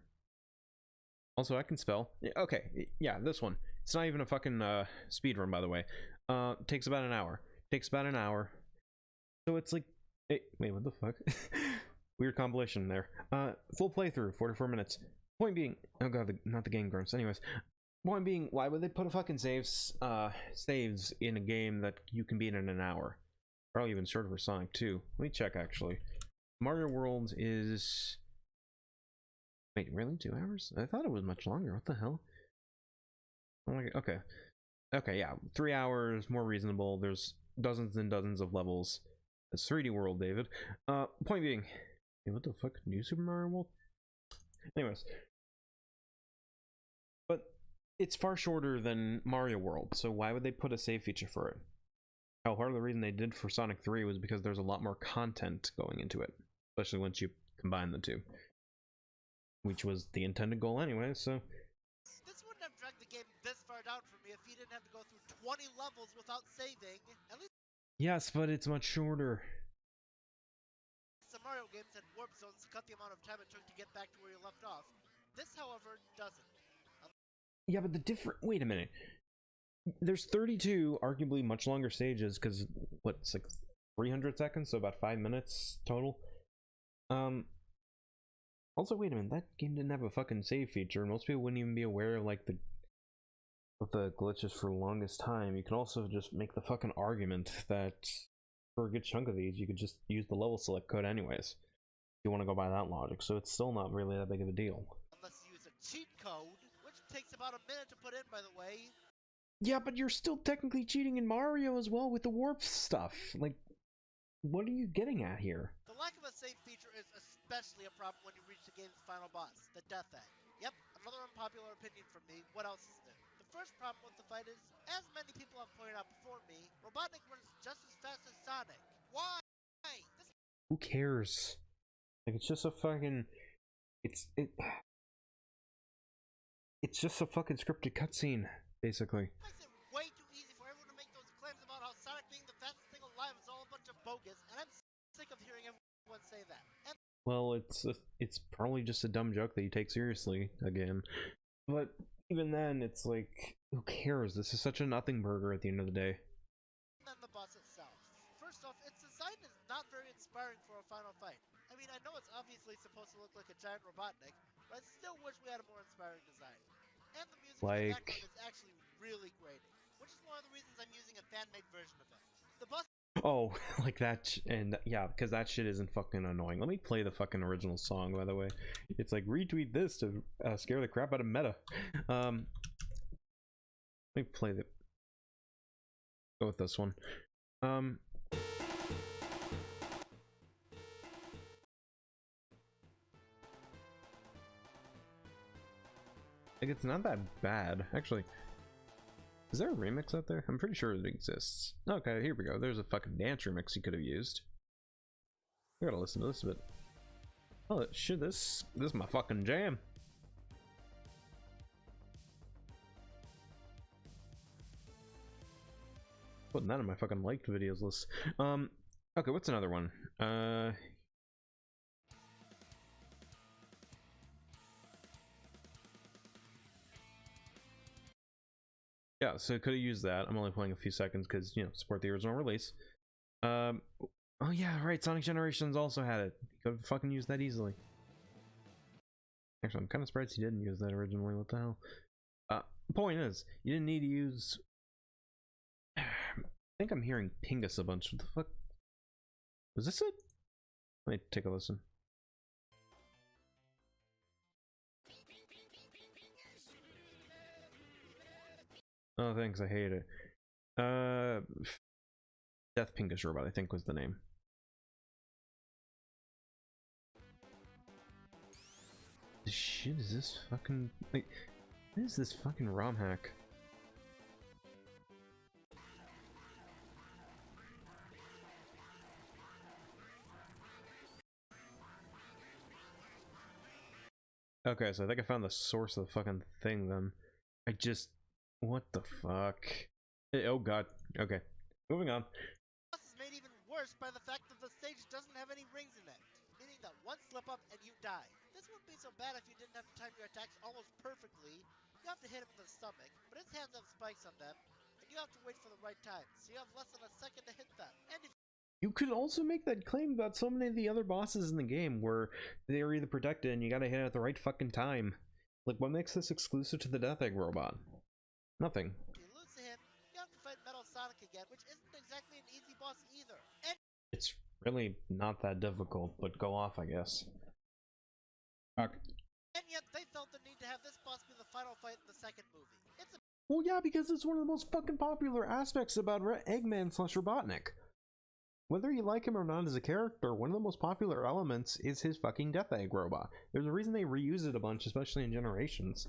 Also, I can spell. Okay, yeah, this one. It's not even a fucking speed run, by the way. Takes about an hour. Takes about an hour. So it's like, wait, what the fuck? Weird compilation there. Full playthrough, 44 minutes. Point being, oh god, not the Game Grumps. Anyways, point being, why would they put a fucking saves in a game that you can beat in an hour? Probably even shorter for Sonic 2. Let me check actually. Mario World is. Wait, really? 2 hours? I thought it was much longer. What the hell? Okay. Okay, yeah. 3 hours, more reasonable. There's dozens and dozens of levels. It's 3D World, David. Point being. Hey, what the fuck? New Super Mario World? Anyways. But it's far shorter than Mario World, so why would they put a save feature for it? Hell, part of the reason they did for Sonic 3 was because there's a lot more content going into it. Especially once you combine the two. Which was the intended goal anyway, so. This wouldn't have dragged the game this far down for me if you didn't have to go through 20 levels without saving. At least Yes, but it's much shorter. some Mario games had warp zones to cut the amount of time it took to get back to where you left off. This, however, doesn't. Yeah, but the different. Wait a minute. There's 32 arguably much longer stages because what, it's like 300 seconds, so about 5 minutes total. Also, wait a minute, that game didn't have a fucking save feature. Most people wouldn't even be aware of, like, of the glitches for the longest time. You can also just make the fucking argument that for a good chunk of these, you could just use the level select code anyways. If you want to go by that logic, so it's still not really that big of a deal. Unless you use a cheat code, which takes about a minute to put in, by the way. Yeah, but you're still technically cheating in Mario as well with the warp stuff. Like, what are you getting at here? The lack of a save feature is especially a problem when you reach the game's final boss, the Death Egg. Yep, another unpopular opinion from me. What else is there? The first problem with the fight is, as many people have pointed out before me, Robotnik runs just as fast as Sonic. Why? Who cares? Like, it's just a fucking. It's just a fucking scripted cutscene, basically. Makes it way too easy for everyone to make those claims about how Sonic being the fastest thing alive is all a bunch of bogus, and I'm sick of hearing everyone say that. And well, it's probably just a dumb joke that you take seriously again. But even then, it's like, who cares? This is such a nothing burger at the end of the day. then the boss itself. First off, its design is not very inspiring for a final fight. I mean, I know it's obviously supposed to look like a giant Robotnik, but I still wish we had a more inspiring design. And the music in the background is actually really grating, which is one of the reasons I'm using a fan-made version of it. The boss. Oh, like that, and yeah, because that shit isn't fucking annoying. Let me play the fucking original song, by the way. It's like, retweet this to scare the crap out of Meta. Let me play the. Go with this one. Like, it's not that bad, actually. Is there a remix out there? I'm pretty sure it exists. Okay, here we go. There's a fucking dance remix you could have used. I gotta listen to this a bit. Oh shit, this is my fucking jam. Putting that in my fucking liked videos list. Okay, what's another one? Yeah, so could have used that. I'm only playing a few seconds because, you know, support the original release. Oh yeah, right. Sonic Generations also had it. You could have fucking used that easily. Actually, I'm kind of surprised he didn't use that originally. What the hell? Point is, you didn't need to use. I think I'm hearing Pingus a bunch. What the fuck? Was this it? Let me take a listen. Oh, thanks. I hate it. Death Pinkish Robot, I think was the name. The shit is this fucking, like, what is this fucking ROM hack? Okay, so I think I found the source of the fucking thing then. What the fuck? Oh god. Okay. Moving on. This is made even worse by the fact that the stage doesn't have any rings in it, meaning that one slip up and you die. This wouldn't be so bad if you didn't have to time your attacks almost perfectly. You have to hit him in the stomach, but his hands have spikes on them, and you have to wait for the right time, so you have less than a second to hit them. And if You could also make that claim about so many of the other bosses in the game where they are either protected and you gotta hit it at the right fucking time. Like, what makes this exclusive to the Death Egg robot? Nothing. you lose to him, you have to fight Metal Sonic again, which isn't exactly an easy boss either. And It's really not that difficult, but go off, I guess. Okay. And yet they felt the need to have this boss be the final fight in the second movie. It's a Well, yeah, because it's one of the most fucking popular aspects about Eggman slash Robotnik. Whether you like him or not as a character, one of the most popular elements is his fucking Death Egg robot. There's a reason they reuse it a bunch, especially in Generations.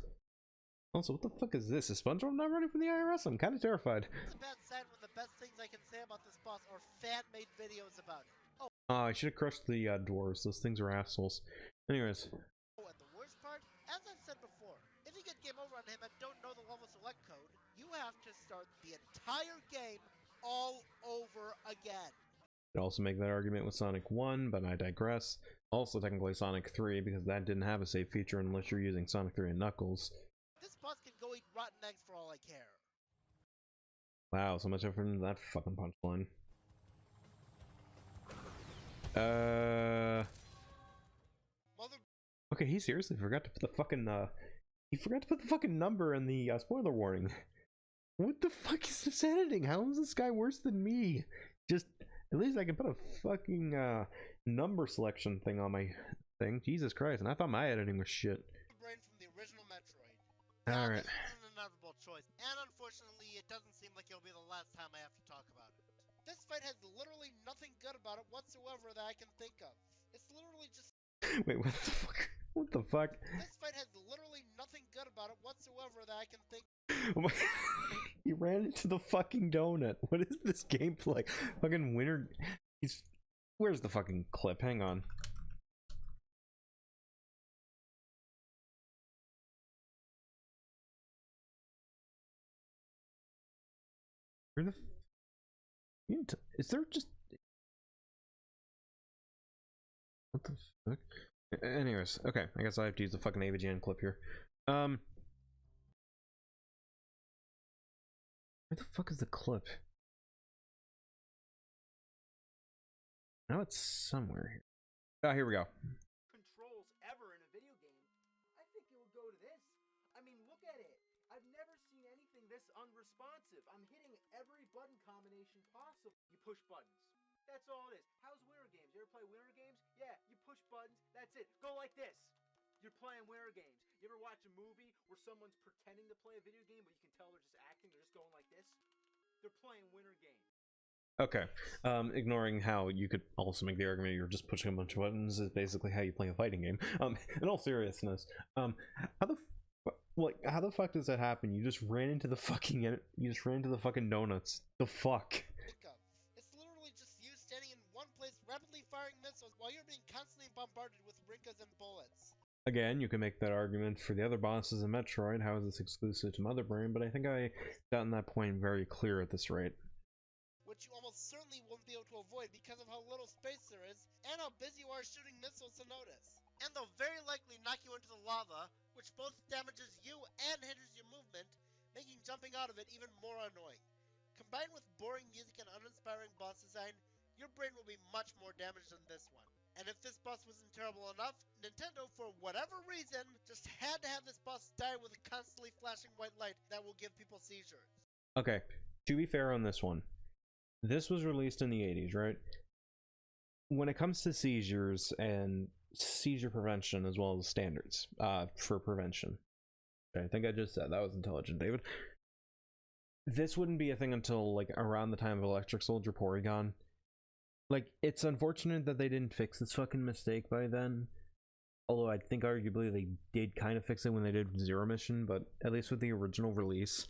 Also, what the fuck is this? Is SpongeBob not running for the IRS? I'm kind of terrified. It's a bad sign when the best things I can say about this boss are fan-made videos about it. Oh, I should have crushed the dwarves. Those things are assholes. Anyways. and the worst part, as I've said before, if you get game over on him and don't know the level select code, you have to start the entire game all over again. Could also make that argument with Sonic 1, but I digress. Also technically Sonic 3, because that didn't have a save feature unless you're using Sonic 3 and Knuckles. This boss can go eat rotten eggs for all I care. Wow, so much effort into that fucking punchline. Mother. Okay, he seriously forgot to put the fucking, he forgot to put the fucking number in the spoiler warning. What the fuck is this editing? How is this guy worse than me? Just, at least I can put a fucking, number selection thing on my thing. Jesus Christ, and I thought my editing was shit. Brain from the original Metroid. Alright. This is an inevitable choice, and unfortunately, it doesn't seem like it'll be the last time I have to talk about it. This fight has literally nothing good about it whatsoever that I can think of. It's literally just. Wait, what the fuck? What the fuck? This fight has literally nothing good about it whatsoever that I can think. He ran into the fucking donut. What is this gameplay? Fucking winner. He's. Where's the fucking clip? Hang on. Where the. Is there just. What the fuck? Anyways, okay. I guess I have to use the fucking AVGN clip here. Where the fuck is the clip? Now it's somewhere here. Ah, here we go. Controls ever in a video game. I think it would go to this. I mean, look at it. I've never seen anything this unresponsive. I'm hitting every button combination possible. You push buttons. That's all it is. How's winner games? You ever play winner games? Yeah, you push buttons. That's it. Go like this. You're playing winner games. You ever watch a movie where someone's pretending to play a video game, but you can tell they're just acting? They're just going like this. They're playing winner games. Okay, ignoring how you could also make the argument you're just pushing a bunch of buttons is basically how you play a fighting game. In all seriousness, how the fuck does that happen? You just ran into the fucking donuts. The fuck? It's literally just you standing in one place, rapidly firing missiles while you're being constantly bombarded with rinkas and bullets. Again, you can make that argument for the other bosses in Metroid. How is this exclusive to Mother Brain? But I think I gotten that point very clear at this rate. Which you almost certainly won't be able to avoid because of how little space there is and how busy you are shooting missiles to notice. And they'll very likely knock you into the lava, which both damages you and hinders your movement, making jumping out of it even more annoying. Combined with boring music and uninspiring boss design, your brain will be much more damaged than this one. And if this boss wasn't terrible enough, Nintendo, for whatever reason, just had to have this boss die with a constantly flashing white light that will give people seizures. Okay, to be fair on this one, this was released in the 80s, right? When it comes to seizures and seizure prevention as well as standards for prevention. I think I just said that was intelligent, David. This wouldn't be a thing until like around the time of Electric Soldier Porygon. Like, it's unfortunate that they didn't fix this fucking mistake by then. Although I think arguably they did kind of fix it when they did Zero Mission, but at least with the original release,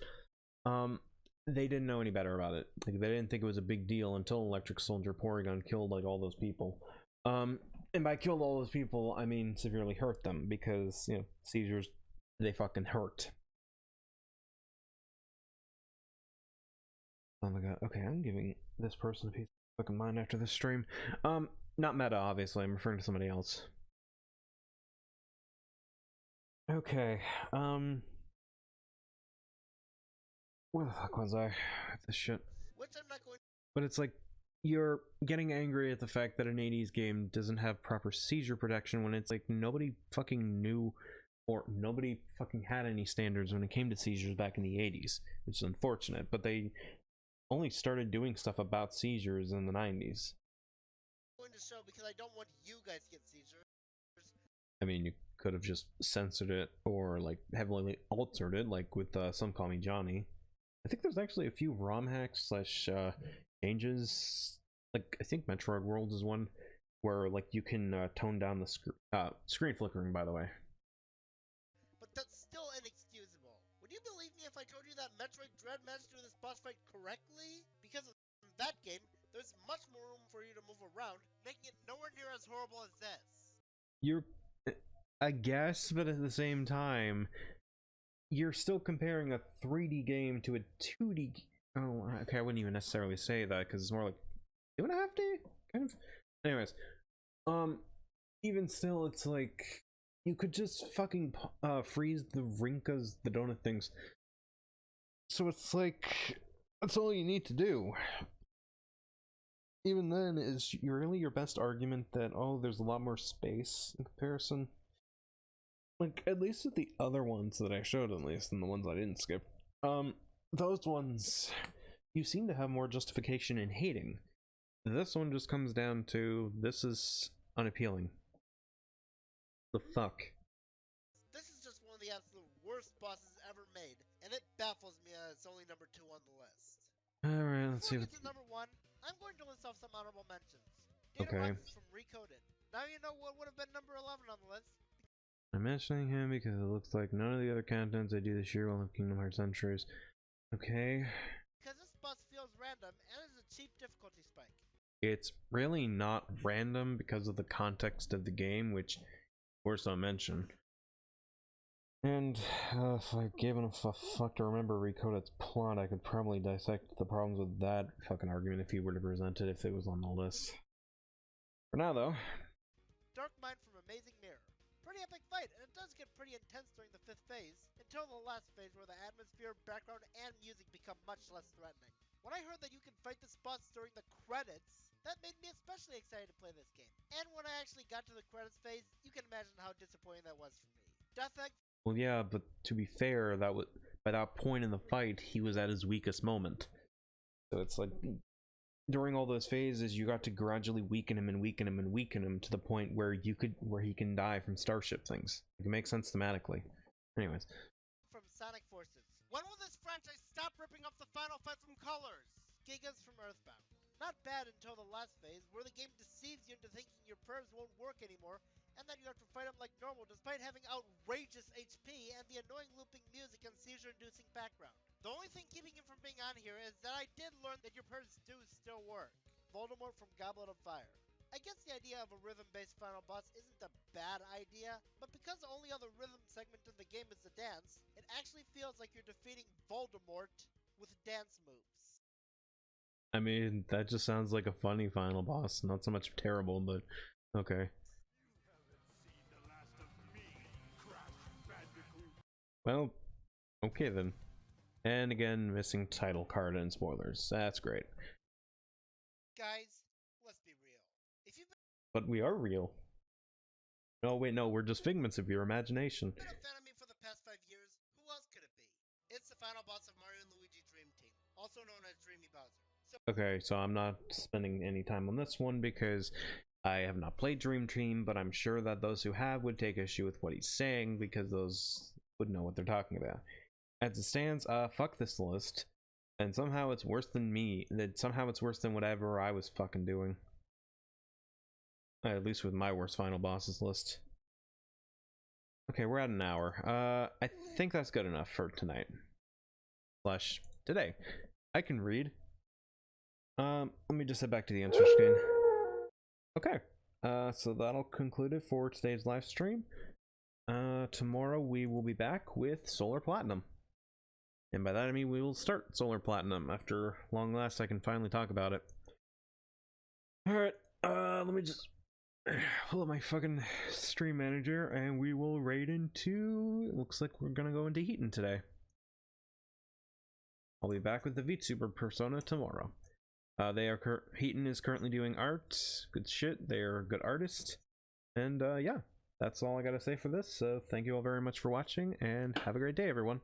they didn't know any better about it. Like, they didn't think it was a big deal until Electric Soldier Porygon killed like all those people. And by killed all those people, I mean severely hurt them, because, you know, seizures, they fucking hurt. Oh my god, okay, I'm giving this person a piece of fucking mind after this stream. Not Meta, obviously, I'm referring to somebody else. Okay, where the fuck was I with this shit? Which I'm not going. But it's like, you're getting angry at the fact that an 80s game doesn't have proper seizure protection when it's like nobody fucking knew, or nobody fucking had any standards when it came to seizures back in the 80s, which is unfortunate, but they only started doing stuff about seizures in the 90s. Going to show because I don't want you guys to get seizures. I mean, you could have just censored it or like heavily altered it, like with Some Call Me Johnny. I think there's actually a few ROM hacks slash changes. Like, I think Metroid Worlds is one where like you can tone down the screen flickering, by the way. But that's still inexcusable. Would you believe me if I told you that Metroid Dread managed to do this boss fight correctly? Because in that game, there's much more room for you to move around, making it nowhere near as horrible as this. You're, I guess, but at the same time, you're still comparing a 3D game to a 2D. Oh, okay, I wouldn't even necessarily say that because it's more like 2.5D, kind of. Anyways, even still, it's like you could just fucking freeze the rinkas, the donut things. So it's like that's all you need to do. Even then, is really your best argument that, oh, there's a lot more space in comparison? Like, at least with the other ones that I showed, at least, and the ones I didn't skip, those ones, you seem to have more justification in hating. This one just comes down to, this is unappealing. The fuck? This is just one of the absolute worst bosses ever made, and it baffles me that it's only number 2 on the list. Alright, let's see Before we what... get to number 1, I'm going to list off some honorable mentions. Data Okay. Rocks from Recoded. Now you know what would have been number 11 on the list. I'm mentioning him because it looks like none of the other contents I do this year will have Kingdom Hearts entries. Okay. Because this boss feels random and is a cheap difficulty spike. It's really not random because of the context of the game, which, of course, I'll mention. And if I gave enough a fuck to remember Recoded's plot, I could probably dissect the problems with that fucking argument if he were to present it, if it was on the list. For now, though. Dark Mind from Amazing Mirror. Pretty epic fight, and it does get pretty intense during the 5th phase, until the last phase where the atmosphere, background, and music become much less threatening. When I heard that you could fight the spots during the credits, that made me especially excited to play this game. And when I actually got to the credits phase, you can imagine how disappointing that was for me. Death Egg. Well, yeah, but to be fair, that was by that point in the fight, he was at his weakest moment. So it's like, during all those phases, you got to gradually weaken him and weaken him and weaken him to the point where he can die from starship things. It makes sense thematically. Anyways. From Sonic Forces. When will this franchise stop ripping off the Final Fight from Colors? Gigas from Earthbound. Not bad until the last phase, where the game deceives you into thinking your prayers won't work anymore, and that you have to fight them like normal despite having outrageous HP and the annoying looping music and seizure-inducing background. The only thing keeping it from being on here is that I did learn that your prayers do still work. Voldemort from Goblet of Fire. I guess the idea of a rhythm-based final boss isn't a bad idea, but because the only other rhythm segment in the game is the dance, it actually feels like you're defeating Voldemort with dance moves. I mean, that just sounds like a funny final boss, not so much terrible, but okay. Well, okay then. And again, missing title card and spoilers. That's great. Guys, let's be real. If you've But we are real. No, wait, no, we're just figments of your imagination. been a fan of me for the past 5 years, who else could it be? It's the final boss of Mario and Luigi Dream Team, also known as Dreamy Bowser. Okay, so I'm not spending any time on this one because I have not played Dream Team, but I'm sure that those who have would take issue with what he's saying because those would know what they're talking about. As it stands, fuck this list. And somehow it's worse than me. Somehow it's worse than whatever I was fucking doing. At least with my worst final bosses list. Okay, we're at an hour. I think that's good enough for tonight. Slash today. I can read. Let me just head back to the answer screen. Okay. So that'll conclude it for today's live stream. Tomorrow we will be back with Solar Platinum. And by that I mean we will start Solar Platinum. After long last I can finally talk about it. Alright, let me just pull up my fucking stream manager and we will raid into... It looks like we're gonna go into Heaton today. I'll be back with the VTuber persona tomorrow. Heaton is currently doing art. Good shit, they're a good artist. And yeah, that's all I gotta say for this. So thank you all very much for watching and have a great day, everyone.